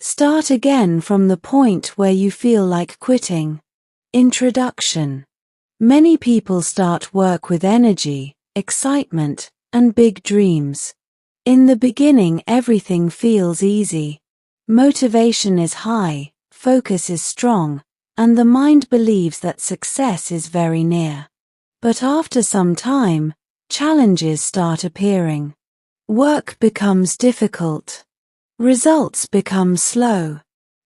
Start again from the point where you feel like quitting. Introduction. Many people start work with energy, excitement, and big dreams. In the beginning, everything feels easy. Motivation is high, focus is strong, and the mind believes that success is very near. But after some time, challenges start appearing. Work becomes difficult. Results become slow.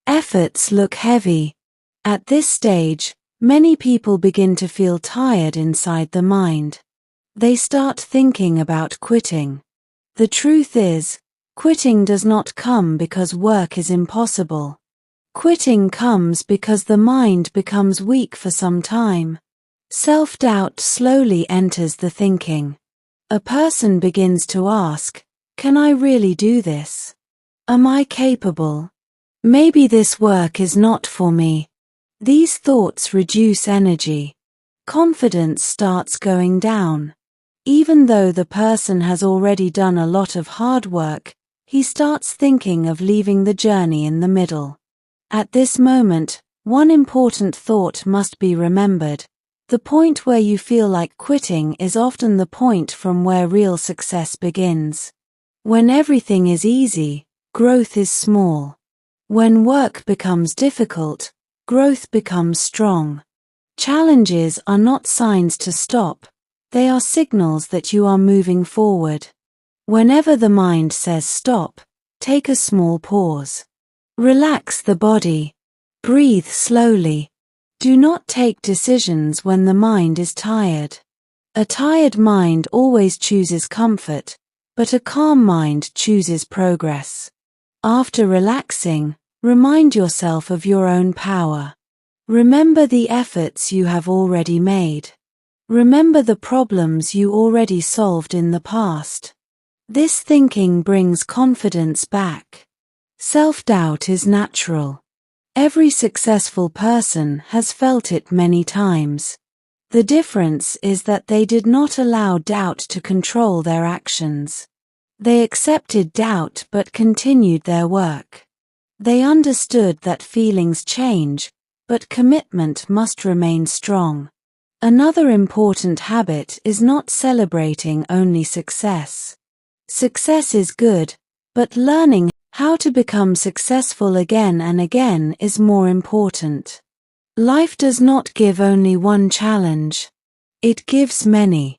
Efforts look heavy. At this stage, many people begin to feel tired inside the mind. They start thinking about quitting. The truth is, quitting does not come because work is impossible. Quitting comes because the mind becomes weak for some time. Self-doubt slowly enters the thinking. A person begins to ask, "Can I really do this? Am I capable? Maybe this work is not for me." These thoughts reduce energy. Confidence starts going down. Even though the person has already done a lot of hard work, he starts thinking of leaving the journey in the middle. At this moment, one important thought must be remembered. The point where you feel like quitting is often the point from where real success begins. When everything is easy, growth is small. When work becomes difficult, growth becomes strong. Challenges are not signs to stop, they are signals that you are moving forward. Whenever the mind says stop, take a small pause. Relax the body. Breathe slowly. Do not take decisions when the mind is tired. A tired mind always chooses comfort, but a calm mind chooses progress. After relaxing, remind yourself of your own power. Remember the efforts you have already made. Remember the problems you already solved in the past. This thinking brings confidence back. Self-doubt is natural. Every successful person has felt it many times. The difference is that they did not allow doubt to control their actions. They accepted doubt but continued their work. They understood that feelings change, but commitment must remain strong. Another important habit is not celebrating only success. Success is good, but learning how to become successful again and again is more important. Life does not give only one challenge. It gives many.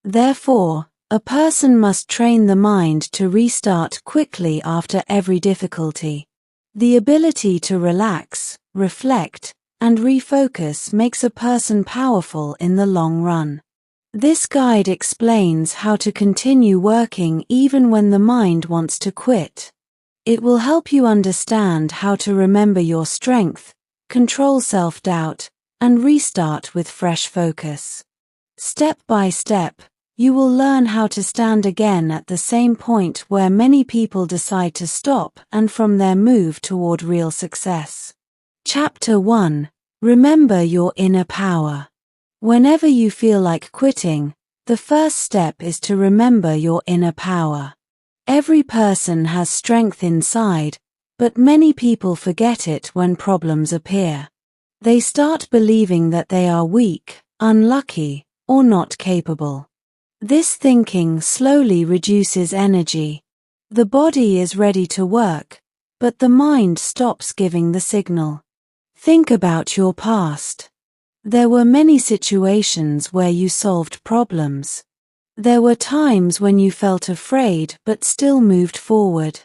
Therefore, a person must train the mind to restart quickly after every difficulty. The ability to relax, reflect, and refocus makes a person powerful in the long run. This guide explains how to continue working even when the mind wants to quit. It will help you understand how to remember your strength, control self-doubt, and restart with fresh focus. Step by step, you will learn how to stand again at the same point where many people decide to stop and from there move toward real success. Chapter 1. Remember your inner power. Whenever you feel like quitting, the first step is to remember your inner power. Every person has strength inside, but many people forget it when problems appear. They start believing that they are weak, unlucky, or not capable. This thinking slowly reduces energy. The body is ready to work, but the mind stops giving the signal. Think about your past. There were many situations where you solved problems. There were times when you felt afraid but still moved forward.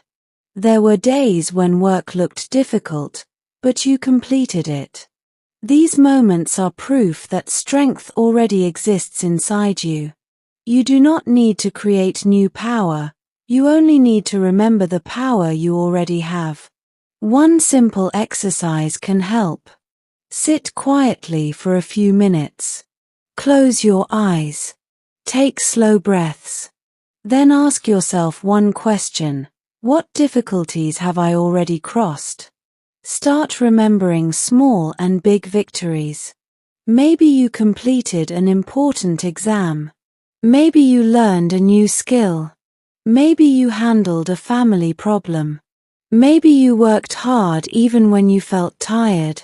There were days when work looked difficult, but you completed it. These moments are proof that strength already exists inside you. You do not need to create new power, you only need to remember the power you already have. One simple exercise can help. Sit quietly for a few minutes. Close your eyes. Take slow breaths. Then ask yourself one question: what difficulties have I already crossed? Start remembering small and big victories. Maybe you completed an important exam. Maybe you learned a new skill. Maybe you handled a family problem. Maybe you worked hard even when you felt tired.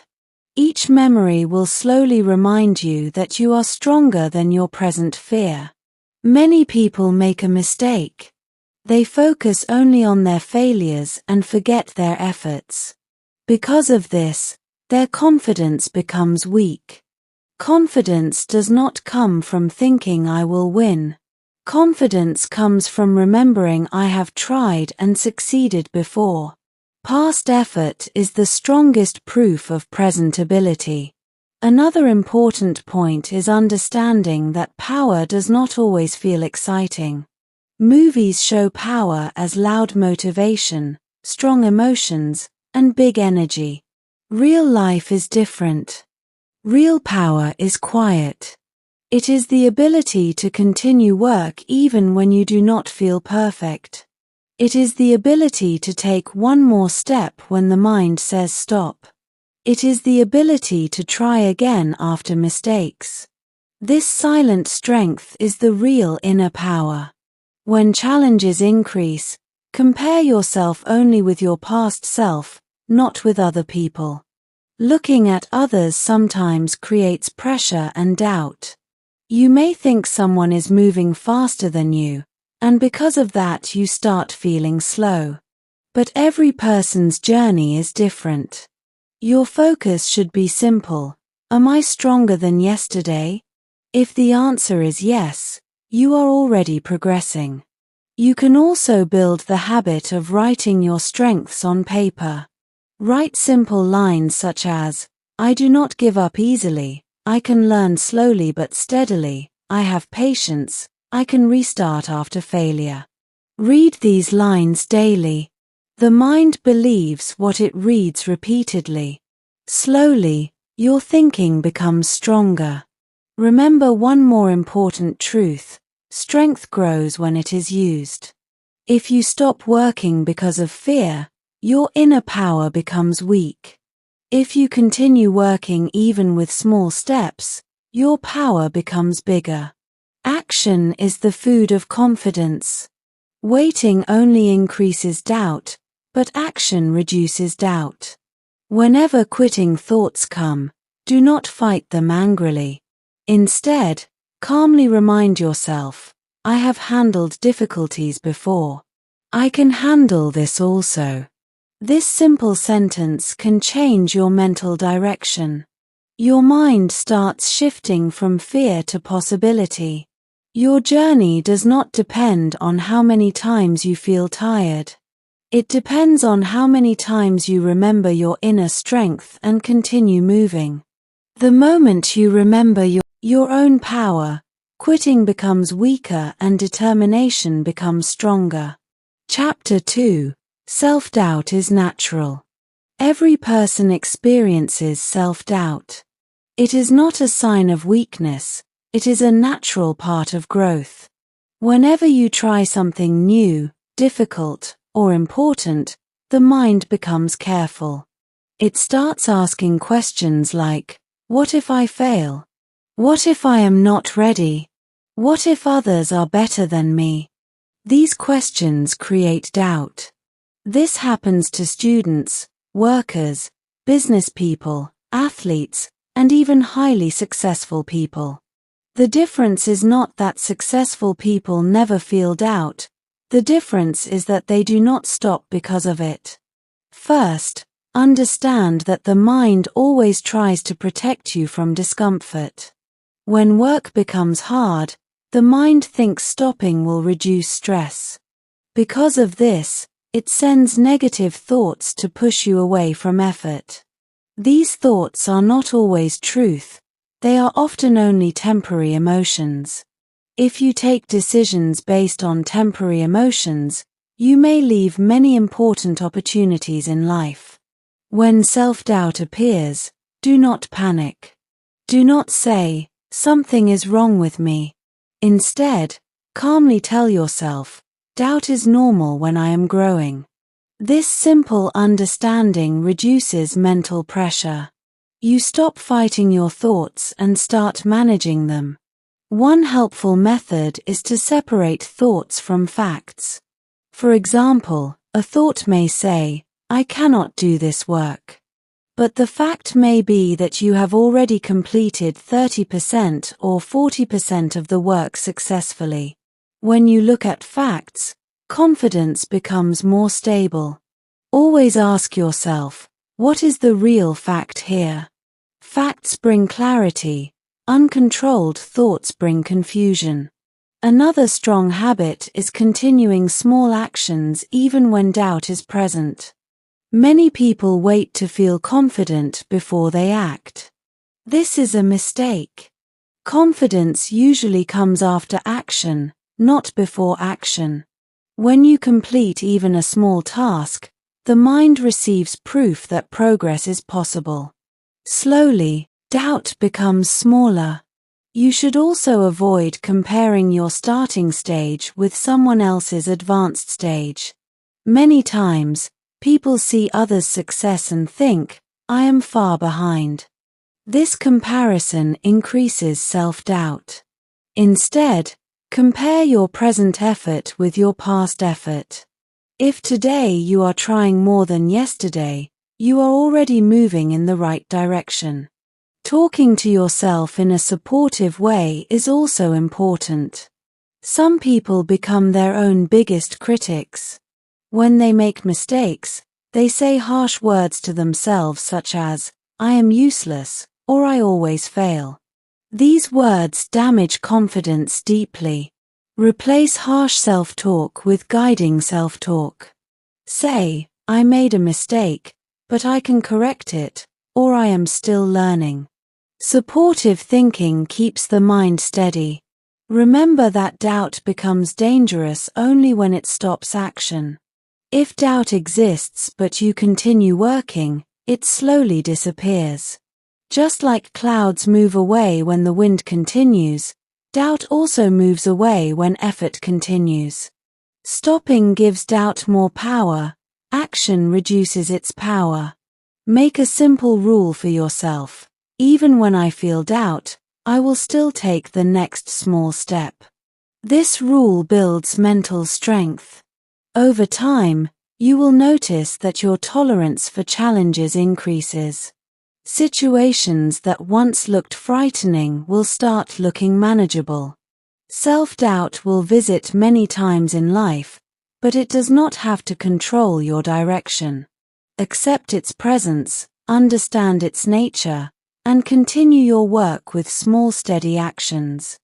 Each memory will slowly remind you that you are stronger than your present fear. Many people make a mistake. They focus only on their failures and forget their efforts. Because of this, their confidence becomes weak. Confidence does not come from thinking I will win. Confidence comes from remembering I have tried and succeeded before. Past effort is the strongest proof of present ability. Another important point is understanding that power does not always feel exciting. Movies show power as loud motivation, strong emotions, and big energy. Real life is different. Real power is quiet. It is the ability to continue work even when you do not feel perfect. It is the ability to take one more step when the mind says stop. It is the ability to try again after mistakes. This silent strength is the real inner power. When challenges increase, compare yourself only with your past self, not with other people. Looking at others sometimes creates pressure and doubt. You may think someone is moving faster than you, and because of that you start feeling slow. But every person's journey is different. Your focus should be simple. Am I stronger than yesterday? If the answer is yes, you are already progressing. You can also build the habit of writing your strengths on paper. Write simple lines such as, I do not give up easily, I can learn slowly but steadily, I have patience, I can restart after failure. Read these lines daily. The mind believes what it reads repeatedly. Slowly, your thinking becomes stronger. Remember one more important truth: strength grows when it is used. If you stop working because of fear, your inner power becomes weak. If you continue working even with small steps, your power becomes bigger. Action is the food of confidence. Waiting only increases doubt, but action reduces doubt. Whenever quitting thoughts come, do not fight them angrily. Instead, calmly remind yourself, I have handled difficulties before. I can handle this also. This simple sentence can change your mental direction. Your mind starts shifting from fear to possibility. Your journey does not depend on how many times you feel tired. It depends on how many times you remember your inner strength and continue moving. The moment you remember your own power, quitting becomes weaker and determination becomes stronger. Chapter 2. Self-doubt is natural. Every person experiences self-doubt. It is not a sign of weakness, it is a natural part of growth. Whenever you try something new, difficult, or important, the mind becomes careful. It starts asking questions like, what if I fail? What if I am not ready? What if others are better than me? These questions create doubt. This happens to students, workers, business people, athletes, and even highly successful people. The difference is not that successful people never feel doubt. The difference is that they do not stop because of it. First, understand that the mind always tries to protect you from discomfort. When work becomes hard, the mind thinks stopping will reduce stress. Because of this, it sends negative thoughts to push you away from effort. These thoughts are not always truth, they are often only temporary emotions. If you take decisions based on temporary emotions, you may leave many important opportunities in life. When self-doubt appears, do not panic. Do not say, something is wrong with me. Instead, calmly tell yourself, doubt is normal when I am growing. This simple understanding reduces mental pressure. You stop fighting your thoughts and start managing them. One helpful method is to separate thoughts from facts. For example, a thought may say, I cannot do this work. But the fact may be that you have already completed 30% or 40% of the work successfully. When you look at facts, confidence becomes more stable. Always ask yourself, what is the real fact here? Facts bring clarity, uncontrolled thoughts bring confusion. Another strong habit is continuing small actions even when doubt is present. Many people wait to feel confident before they act. This is a mistake. Confidence usually comes after action, not before action. When you complete even a small task, the mind receives proof that progress is possible. Slowly, doubt becomes smaller. You should also avoid comparing your starting stage with someone else's advanced stage. Many times, people see others' success and think, I am far behind. This comparison increases self-doubt. Instead, compare your present effort with your past effort. If today you are trying more than yesterday, you are already moving in the right direction. Talking to yourself in a supportive way is also important. Some people become their own biggest critics. When they make mistakes, they say harsh words to themselves such as, I am useless, or I always fail. These words damage confidence deeply. Replace harsh self-talk with guiding self-talk. Say, I made a mistake, but I can correct it, or I am still learning. Supportive thinking keeps the mind steady. Remember that doubt becomes dangerous only when it stops action. If doubt exists but you continue working, it slowly disappears. Just like clouds move away when the wind continues, doubt also moves away when effort continues. Stopping gives doubt more power, action reduces its power. Make a simple rule for yourself. Even when I feel doubt, I will still take the next small step. This rule builds mental strength. Over time, you will notice that your tolerance for challenges increases. Situations that once looked frightening will start looking manageable. Self-doubt will visit many times in life, but it does not have to control your direction. Accept its presence, understand its nature, and continue your work with small steady actions.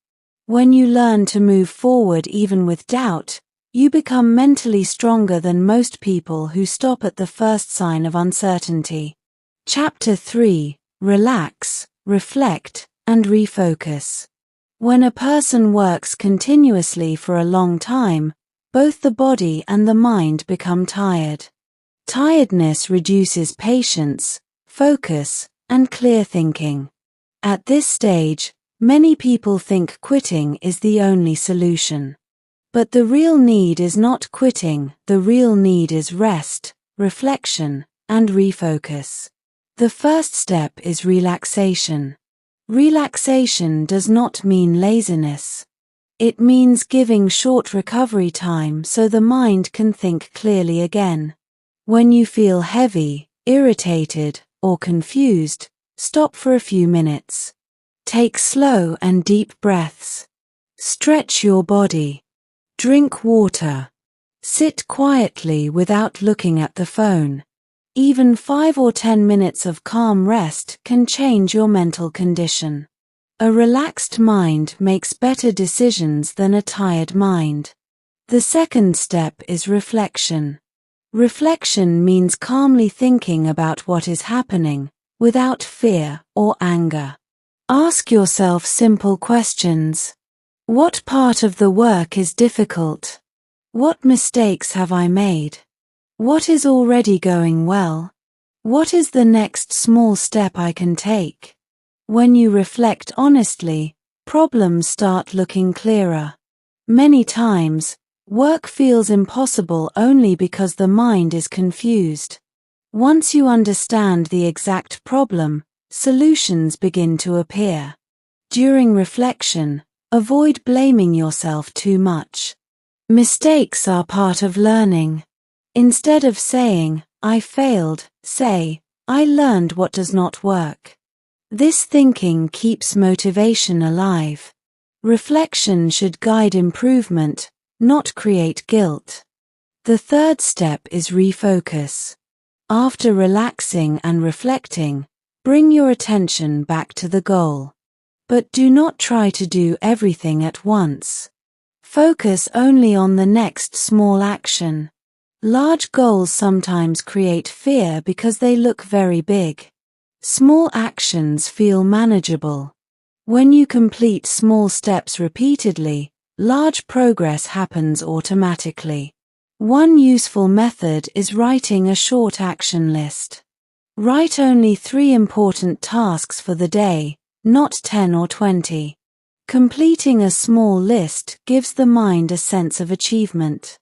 When you learn to move forward even with doubt, you become mentally stronger than most people who stop at the first sign of uncertainty. Chapter 3: Relax, Reflect, and Refocus. When a person works continuously for a long time, both the body and the mind become tired. Tiredness reduces patience, focus, and clear thinking. At this stage, many people think quitting is the only solution. But the real need is not quitting, the real need is rest, reflection, and refocus. The first step is relaxation. Relaxation does not mean laziness. It means giving short recovery time so the mind can think clearly again. When you feel heavy, irritated, or confused, stop for a few minutes. Take slow and deep breaths. Stretch your body. Drink water. Sit quietly without looking at the phone. Even 5 or 10 minutes of calm rest can change your mental condition. A relaxed mind makes better decisions than a tired mind. The second step is reflection. Reflection means calmly thinking about what is happening, without fear or anger. Ask yourself simple questions. What part of the work is difficult? What mistakes have I made? What is already going well? What is the next small step I can take? When you reflect honestly, problems start looking clearer. Many times, work feels impossible only because the mind is confused. Once you understand the exact problem, solutions begin to appear. During reflection, avoid blaming yourself too much. Mistakes are part of learning. Instead of saying, I failed, say, I learned what does not work. This thinking keeps motivation alive. Reflection should guide improvement, not create guilt. The third step is refocus. After relaxing and reflecting, bring your attention back to the goal. But do not try to do everything at once. Focus only on the next small action. Large goals sometimes create fear because they look very big. Small actions feel manageable. When you complete small steps repeatedly, large progress happens automatically. One useful method is writing a short action list. Write only 3 important tasks for the day, not 10 or 20. Completing a small list gives the mind a sense of achievement.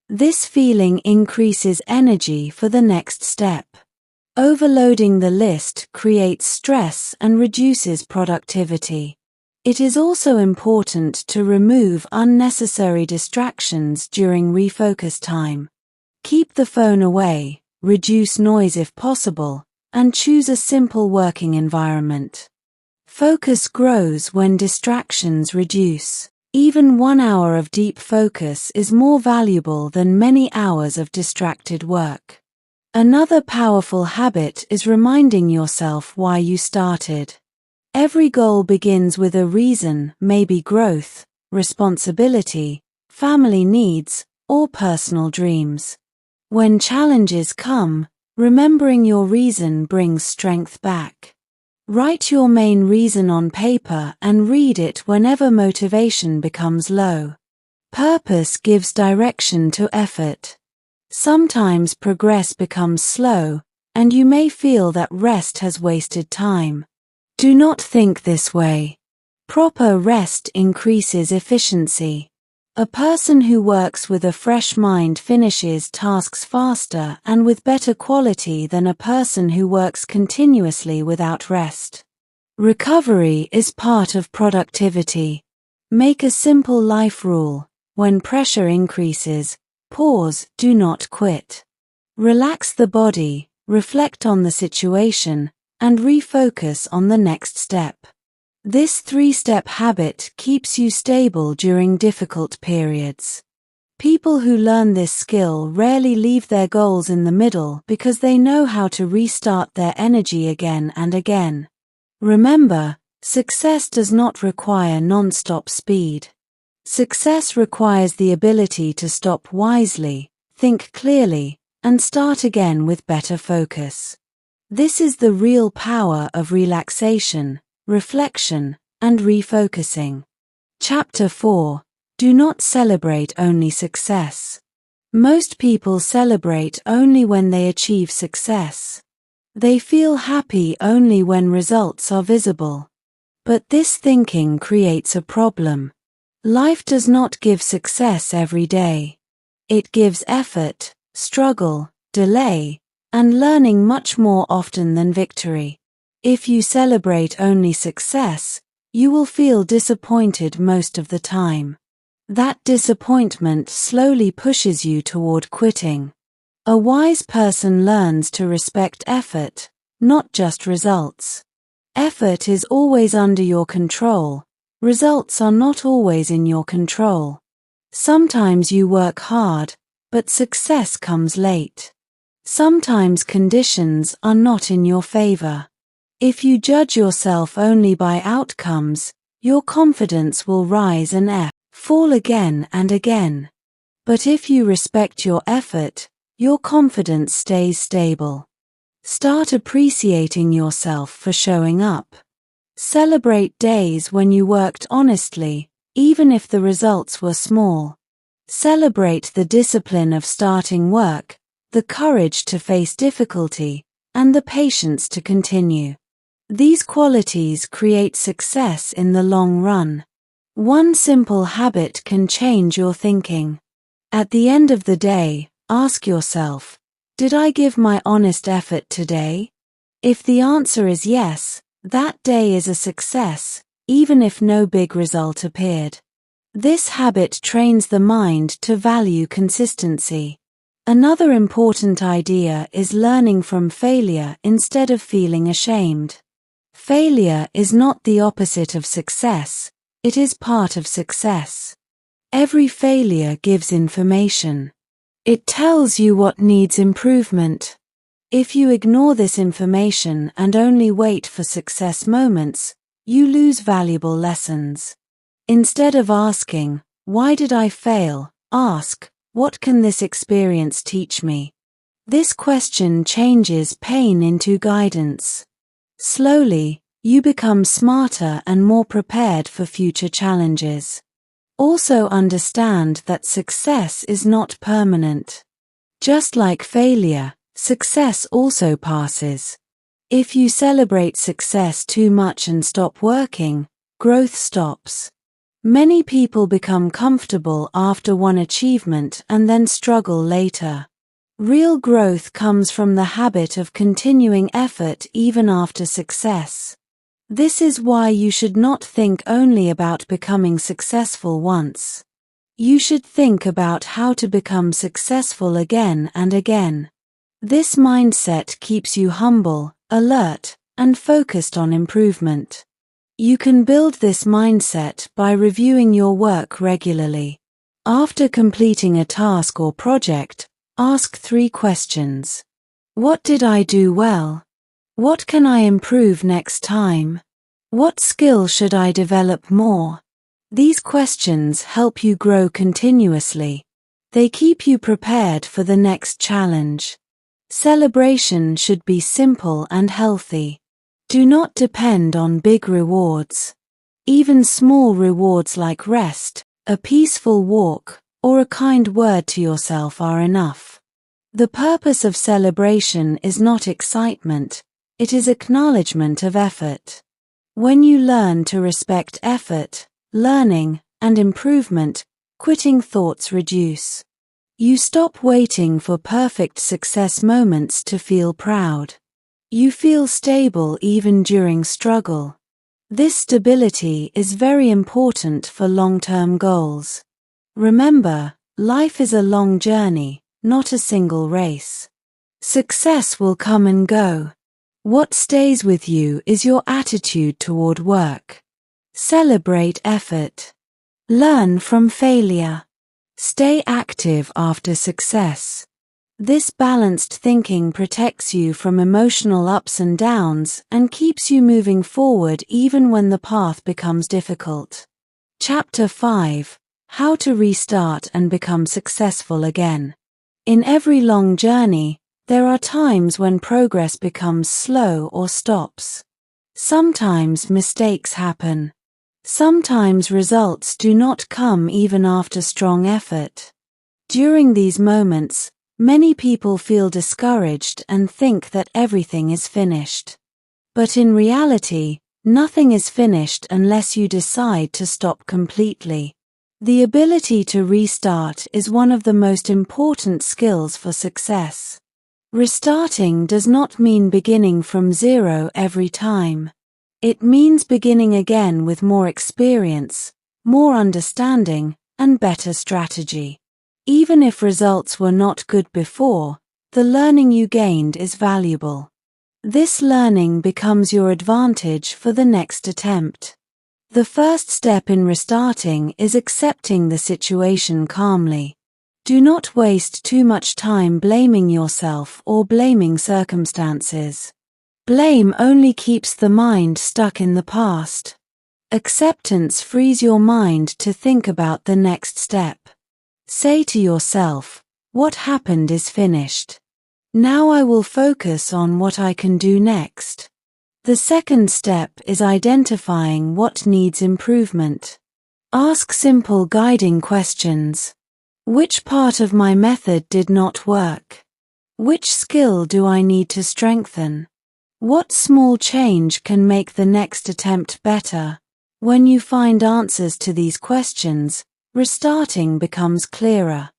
This feeling increases energy for the next step. Overloading the list creates stress and reduces productivity. It is also important to remove unnecessary distractions during refocus time. Keep the phone away, reduce noise if possible, and choose a simple working environment. Focus grows when distractions reduce. Even 1 hour of deep focus is more valuable than many hours of distracted work. Another powerful habit is reminding yourself why you started. Every goal begins with a reason, maybe growth, responsibility, family needs, or personal dreams. When challenges come, remembering your reason brings strength back. Write your main reason on paper and read it whenever motivation becomes low. Purpose gives direction to effort. Sometimes progress becomes slow, and you may feel that rest has wasted time. Do not think this way. Proper rest increases efficiency. A person who works with a fresh mind finishes tasks faster and with better quality than a person who works continuously without rest. Recovery is part of productivity. Make a simple life rule. When pressure increases, pause, do not quit. Relax the body, reflect on the situation, and refocus on the next step. This 3-step habit keeps you stable during difficult periods. People who learn this skill rarely leave their goals in the middle because they know how to restart their energy again and again. Remember, success does not require non-stop speed. Success requires the ability to stop wisely, think clearly, and start again with better focus. This is the real power of relaxation, reflection, and refocusing. Chapter 4. Do not celebrate only success. Most people celebrate only when they achieve success. They feel happy only when results are visible. But this thinking creates a problem. Life does not give success every day. It gives effort, struggle, delay, and learning much more often than victory. If you celebrate only success, you will feel disappointed most of the time. That disappointment slowly pushes you toward quitting. A wise person learns to respect effort, not just results. Effort is always under your control. Results are not always in your control. Sometimes you work hard, but success comes late. Sometimes conditions are not in your favor. If you judge yourself only by outcomes, your confidence will rise and fall again and again. But if you respect your effort, your confidence stays stable. Start appreciating yourself for showing up. Celebrate days when you worked honestly, even if the results were small. Celebrate the discipline of starting work, the courage to face difficulty, and the patience to continue. These qualities create success in the long run. One simple habit can change your thinking. At the end of the day, ask yourself, did I give my honest effort today? If the answer is yes, that day is a success, even if no big result appeared. This habit trains the mind to value consistency. Another important idea is learning from failure instead of feeling ashamed. Failure is not the opposite of success, it is part of success. Every failure gives information. It tells you what needs improvement. If you ignore this information and only wait for success moments, you lose valuable lessons. Instead of asking, "Why did I fail?" ask, "What can this experience teach me?" This question changes pain into guidance. Slowly, you become smarter and more prepared for future challenges. Also understand that success is not permanent. Just like failure, success also passes. If you celebrate success too much and stop working, growth stops. Many people become comfortable after one achievement and then struggle later. Real growth comes from the habit of continuing effort even after success. This is why you should not think only about becoming successful once. You should think about how to become successful again and again. This mindset keeps you humble, alert, and focused on improvement. You can build this mindset by reviewing your work regularly. After completing a task or project, ask 3 questions. What did I do well? What can I improve next time? What skill should I develop more? These questions help you grow continuously. They keep you prepared for the next challenge. Celebration should be simple and healthy. Do not depend on big rewards. Even small rewards like rest, a peaceful walk, or a kind word to yourself are enough. The purpose of celebration is not excitement, it is acknowledgement of effort. When you learn to respect effort, learning, and improvement, quitting thoughts reduce. You stop waiting for perfect success moments to feel proud. You feel stable even during struggle. This stability is very important for long-term goals. Remember, life is a long journey, not a single race. Success will come and go. What stays with you is your attitude toward work. Celebrate effort. Learn from failure. Stay active after success. This balanced thinking protects you from emotional ups and downs and keeps you moving forward even when the path becomes difficult. Chapter 5: How to Restart and Become Successful Again. In every long journey, there are times when progress becomes slow or stops. Sometimes mistakes happen. Sometimes results do not come even after strong effort. During these moments, many people feel discouraged and think that everything is finished. But in reality, nothing is finished unless you decide to stop completely. The ability to restart is one of the most important skills for success. Restarting does not mean beginning from zero every time. It means beginning again with more experience, more understanding, and better strategy. Even if results were not good before, the learning you gained is valuable. This learning becomes your advantage for the next attempt. The first step in restarting is accepting the situation calmly. Do not waste too much time blaming yourself or blaming circumstances. Blame only keeps the mind stuck in the past. Acceptance frees your mind to think about the next step. Say to yourself, "What happened is finished. Now I will focus on what I can do next." The second step is identifying what needs improvement. Ask simple guiding questions. Which part of my method did not work? Which skill do I need to strengthen? What small change can make the next attempt better? When you find answers to these questions, restarting becomes clearer.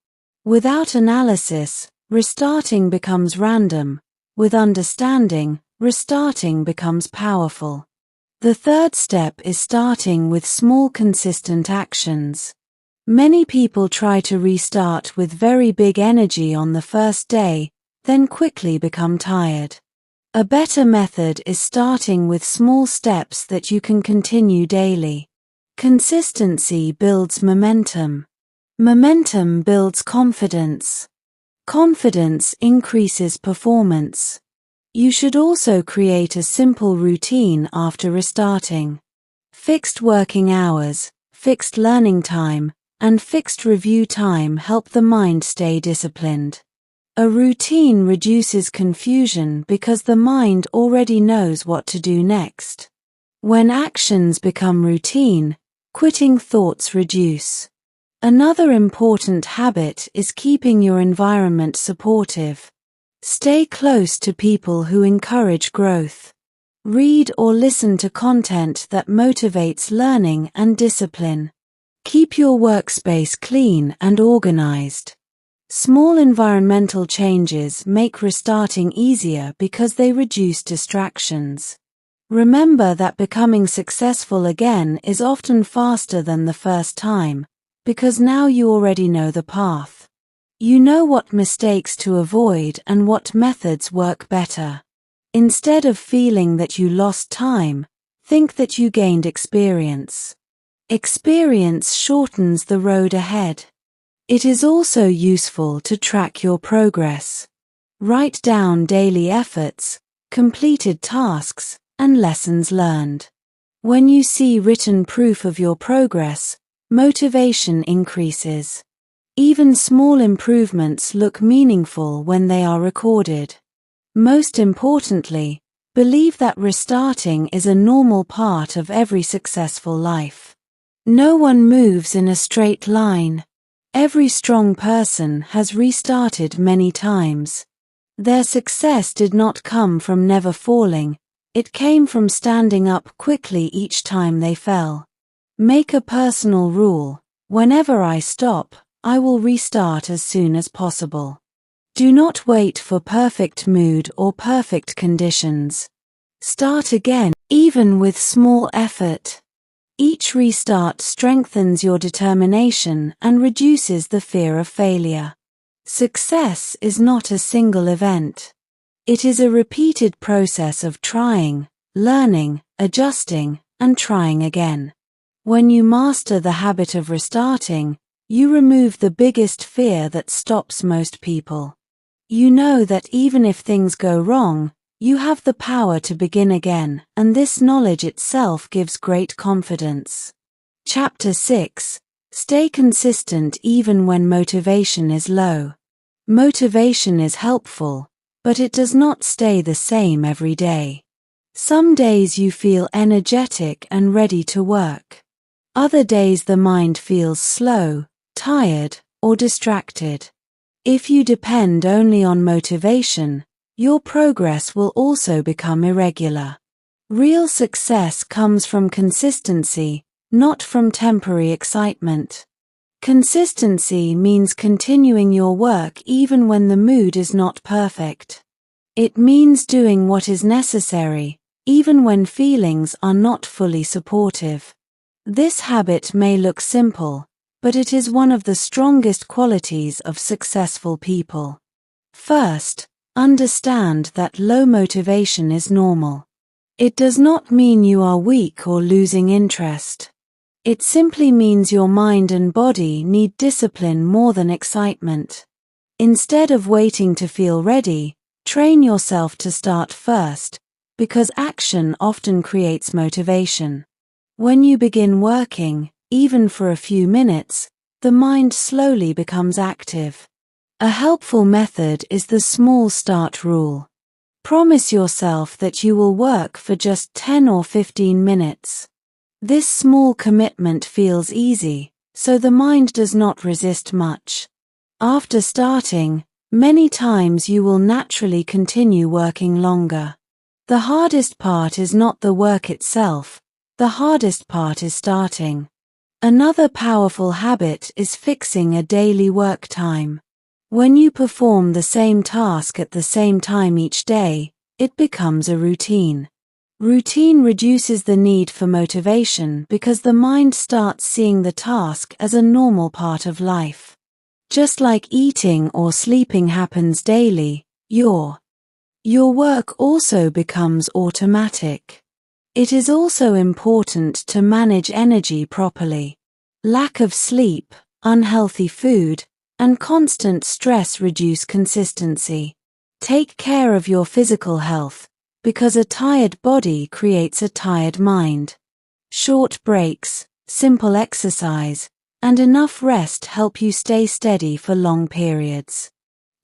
Without analysis, restarting becomes random. With understanding, restarting becomes powerful. The third step is starting with small consistent actions. Many people try to restart with very big energy on the first day, then quickly become tired. A better method is starting with small steps that you can continue daily. Consistency builds momentum. Momentum builds confidence. Confidence increases performance. You should also create a simple routine after restarting. Fixed working hours, fixed learning time, and fixed review time help the mind stay disciplined. A routine reduces confusion because the mind already knows what to do next. When actions become routine, quitting thoughts reduce. Another important habit is keeping your environment supportive. Stay close to people who encourage growth. Read or listen to content that motivates learning and discipline. Keep your workspace clean and organized. Small environmental changes make restarting easier because they reduce distractions. Remember that becoming successful again is often faster than the first time, because now you already know the path. You know what mistakes to avoid and what methods work better. Instead of feeling that you lost time, think that you gained experience. Experience shortens the road ahead. It is also useful to track your progress. Write down daily efforts, completed tasks, and lessons learned. When you see written proof of your progress, motivation increases. Even small improvements look meaningful when they are recorded. Most importantly, believe that restarting is a normal part of every successful life. No one moves in a straight line. Every strong person has restarted many times. Their success did not come from never falling, it came from standing up quickly each time they fell. Make a personal rule: whenever I stop, I will restart as soon as possible. Do not wait for perfect mood or perfect conditions. Start again, even with small effort. Each restart strengthens your determination and reduces the fear of failure. Success is not a single event. It is a repeated process of trying, learning, adjusting, and trying again. When you master the habit of restarting, you remove the biggest fear that stops most people. You know that even if things go wrong, you have the power to begin again, and this knowledge itself gives great confidence. Chapter 6. Stay consistent even when motivation is low. Motivation is helpful, but it does not stay the same every day. Some days you feel energetic and ready to work. Other days the mind feels slow, tired, or distracted. If you depend only on motivation, your progress will also become irregular. Real success comes from consistency, not from temporary excitement. Consistency means continuing your work even when the mood is not perfect. It means doing what is necessary, even when feelings are not fully supportive. This habit may look simple, but it is one of the strongest qualities of successful people. First, understand that low motivation is normal. It does not mean you are weak or losing interest. It simply means your mind and body need discipline more than excitement. Instead of waiting to feel ready, train yourself to start first, because action often creates motivation. When you begin working, even for a few minutes, the mind slowly becomes active. A helpful method is the small start rule. Promise yourself that you will work for just 10 or 15 minutes. This small commitment feels easy, so the mind does not resist much. After starting, many times you will naturally continue working longer. The hardest part is not the work itself, the hardest part is starting. Another powerful habit is fixing a daily work time. When you perform the same task at the same time each day, it becomes a routine. Routine reduces the need for motivation because the mind starts seeing the task as a normal part of life. Just like eating or sleeping happens daily, your work also becomes automatic. It is also important to manage energy properly. Lack of sleep, unhealthy food, and constant stress reduce consistency. Take care of your physical health, because a tired body creates a tired mind. Short breaks, simple exercise, and enough rest help you stay steady for long periods.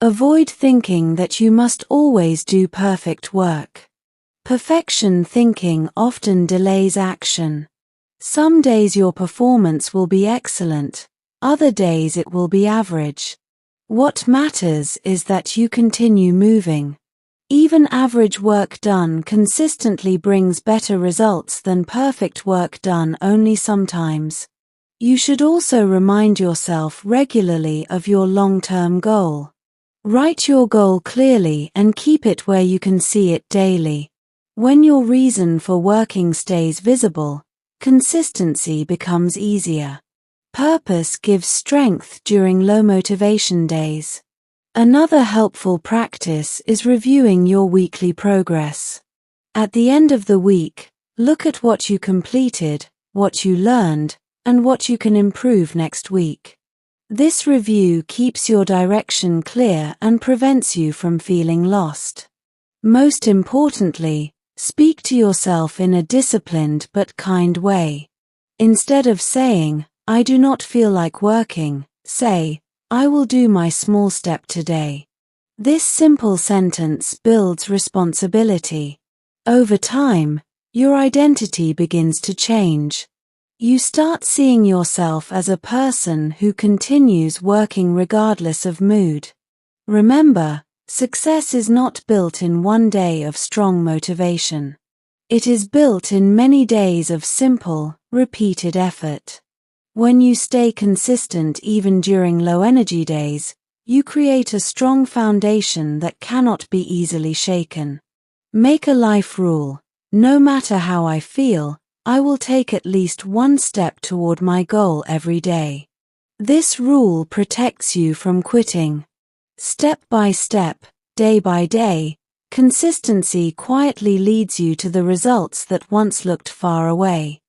Avoid thinking that you must always do perfect work. Perfection thinking often delays action. Some days your performance will be excellent, other days it will be average. What matters is that you continue moving. Even average work done consistently brings better results than perfect work done only sometimes. You should also remind yourself regularly of your long-term goal. Write your goal clearly and keep it where you can see it daily. When your reason for working stays visible, consistency becomes easier. Purpose gives strength during low motivation days. Another helpful practice is reviewing your weekly progress. At the end of the week, look at what you completed, what you learned, and what you can improve next week. This review keeps your direction clear and prevents you from feeling lost. Most importantly, speak to yourself in a disciplined but kind way. Instead of saying, "I do not feel like working," say, "I will do my small step today." This simple sentence builds responsibility. Over time, your identity begins to change. You start seeing yourself as a person who continues working regardless of mood. Remember, success is not built in one day of strong motivation. It is built in many days of simple, repeated effort. When you stay consistent even during low-energy days, you create a strong foundation that cannot be easily shaken. Make a life rule: no matter how I feel, I will take at least one step toward my goal every day. This rule protects you from quitting. Step by step, day by day, consistency quietly leads you to the results that once looked far away.